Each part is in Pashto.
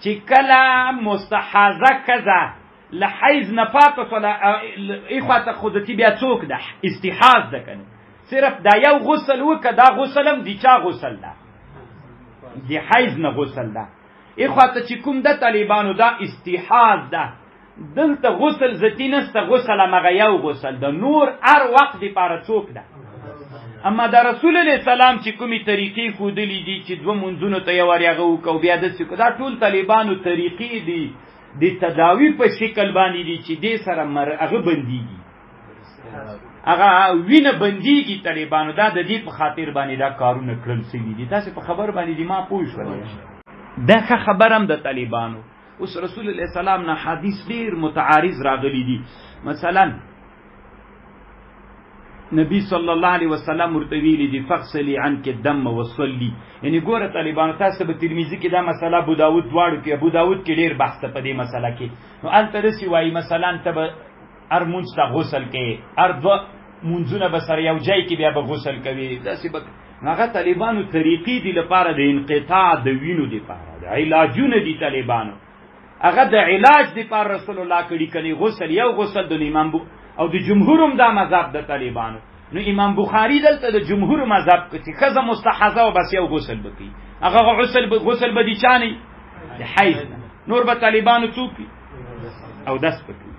چې کله مستحاضه کزه له حیض نه پاکه شوله ایخواته خودتي بیا څوک ده استحاض ده کنه صرف دا یو غسل وکړه دا غسل هم د چا غسل ده د حیض نه غسل ده ایخواته چې کوم ده طالبانو دا استحاض ده دلته غسل ذاتي نسته غسل همغه یو غسل ده نور هر وخت دپاره څوک ده اما دا رسول علیه السلام چې کومې طریقې ښودلي دي چې دوه منځونو ته یو وار هغه وکړو بیا داسې وکړو دا ټول طالبانو طریقې دي د تداوی په شکل باندې دي چې دې سره هغه بندېږي هغه وینه بندېږي طالبانو دا د دې په خاطر باندې دا کارونه کړل شوي دي تاسې په خبر باندې دي ما پوه شولې دا ښه خبر هم د طالبانو اوس رسول علیه السلام نه حدیث ډېر متعارض راغلی دي مثلا نبی صلی الله علیه وسلم ورته ویلي دي فغسلی عنک الدم وصلی یعنی ګوره طالبانو تاسو به ترمذی کې دا مسله ابو داود دواړو کې ابو داود کې ډېر بحث په دې مسله کې نو هلته داسې وایي مثلا ته به هر مونځ ته غسل کوې هر دوه مونځونه به سره یو ځای کې بیا به غسل کوې داسې به هغه طالبانو طریقې دي لپاره د انقطاع د وینو دپاره د علاجونه دي طالبانو هغه د علاج دپاره رسول الله کړي کني غسل یو غسل د امام او د جمهور هم دا مذهب د طالبانو نو امام بخاری دلته د جمهور مذهب چې ښځه مستحاضه او بس یو غسل بکړي هغه غسل به د چا نه د حیض نور به طالبانو څوک او دس بکړي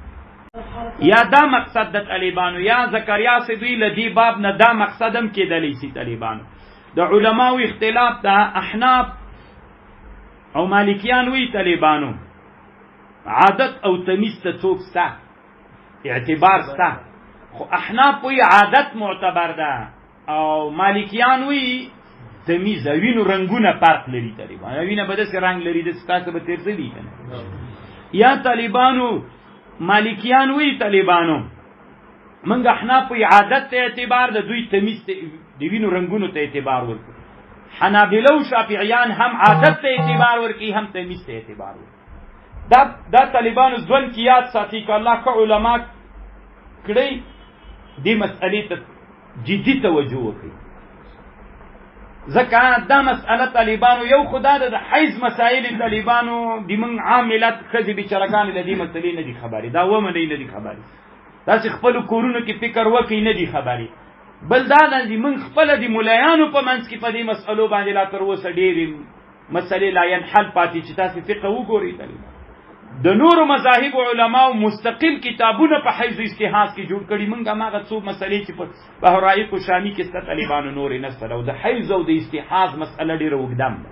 یا دا مقصد د طالبانو یا زکریا صدوی لدی باب نه دا مقصد هم کېدلی شي طالبانو د علماو اختلاف د احناف او مالکیان وی طالبانو عادت او تمیز ته څوک سته اعتبار سته خو احناف وی عادت معتبر ده او مالکیان وی تمیز وینو رنگونه فرق لري طالبانو وینه به داسې رنگ لري داسې تاسو به تیر څه دي کنه یا طالبانو مالکیان وی طالبانو منګ احناف وی عادت ته اعتبار ده دوی تمیز د وینو رنگونو ته اعتبار ورکړي حنابلة او شافعیان هم عادت ته اعتبار ورکړي هم تمیز ته اعتبار ورکړي دا طالبانو ځوان کې یاد ساتي که الله که علما کړی دې مسئلې ته جدي توجه وکړي ځکه دا مسئله طالبانو یو خدا د حیض مسائل طالبانو د موږ عام ملت ښځې بیچارهګانې له دې مسئلې نه دي خبرې دا ومنئ نه دي خبرې داسې خپلو کورونو کې فکر وکړئ نه دي خبرې بل دا د موږ خپله د ملایانو په منځ کې په دې مسئلو باندې لا تر اوسه ډېرې مسئلې لا ینحل پاتې چې تاسې فقه وګورئ طالبان د نورو مذاهب علماو مستقل کتابونه په حیض استحاض کې جوړ کړي موږ هماغه څو مسلې چې په حرایق و شامي کې سته طالبانو نورې نسته او د حیض او د استحاض مسئله ډېره اوږده ده